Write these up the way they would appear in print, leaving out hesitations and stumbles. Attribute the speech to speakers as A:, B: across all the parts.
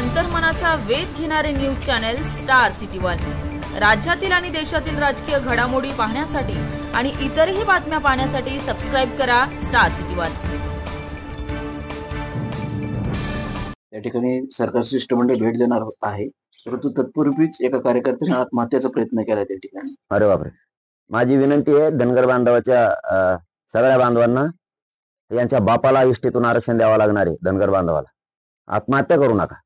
A: अंतर्मनाचा वेध घेणारे news channel star city one. राज्यातील आणि देशातील राजकीय घडामोडी पाहण्यासाठी आणि इतरही बातम्या पाहण्यासाठी सबस्क्राइब करा स्टार सिटी वन।
B: या ठिकाणी सरकार शिष्टमंडळ भेट देणार आहे, परंतु तत्पूर्वीच एका कार्यकर्त्याने आत्महत्येचा प्रयत्न केला त्या ठिकाणी।
C: अरे बापरे, माझी विनंती आहे धनगर बांधवाच्या सगळ्या बांधवांना, यांच्या बापाला इष्टीतून आरक्षण द्यावं लागणार आहे। धनगर बांधवाला आत्महत्या करू नका।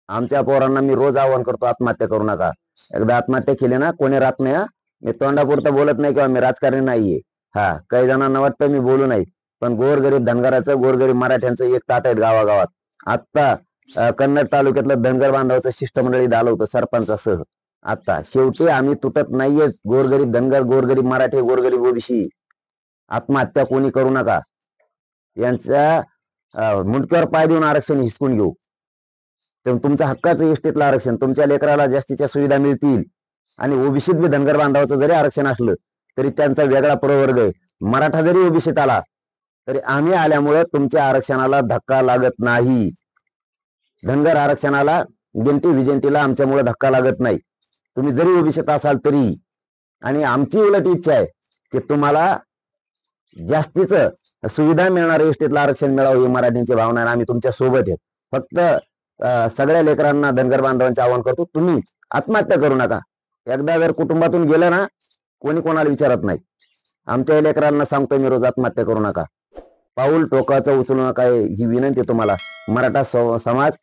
C: आमच्या पोरांना मी रोज आवाहन करतो, आत्महत्या करू नका। एकदा आत्महत्या केली ना कोणी राहत नाही। मी तोंडापुरतं बोलत नाही किंवा मी राजकारणी नाहीये। काही जणांना वाटतं मी बोलू नाही, पण गोरगरीब धनगराचं, गोरगरीब मराठ्यांचं एक ताट आहेत गावागावात। आता कन्नड तालुक्यातलं धनगर बांधवाचं शिष्टमंडळ इथं आलं होतं सरपंचासह। आता शेवटी आम्ही तुटत नाहीये। गोरगरीब धनगर, गोरगरीब मराठी, गोरगरीब ओबीसी, आत्महत्या कोणी करू नका। यांच्या मुंडक्यावर पाय देऊन आरक्षण हिसकून घेऊ। तुमच्या हक्काचं इष्टीतलं आरक्षण, तुमच्या लेकराला जास्तीच्या सुविधा मिळतील। आणि ओबीसीत बी धनगर बांधवाचं जरी आरक्षण असलं तरी त्यांचा वेगळा प्रवर्ग आहे। मराठा जरी ओबीसीत आला तरी आम्ही आल्यामुळे तुमच्या आरक्षणाला धक्का लागत नाही। धनगर आरक्षणाला गिनती विजंतीला आमच्यामुळे धक्का लागत नाही, तुम्ही जरी ओबीसीत असाल तरी। आणि आमची उलट इच्छा आहे की तुम्हाला जास्तीचं सुविधा मिळणार, इष्टीतलं आरक्षण मिळावं ही मराठींची भावना आहे। आम्ही तुमच्या सोबत आहेत। फक्त सगळ्या लेकरांना, धनगर बांधवांचे आवाहन करतो, तुम्ही आत्महत्या करू नका। एकदा जर कुटुंबातून गेलं ना कोणी कोणाला विचारत नाही। आमच्या लेकरांना सांगतो मी रोज, आत्महत्या करू नका, पाऊल टोकाचं उचलू नका ही विनंती तुम्हाला। मराठा समाज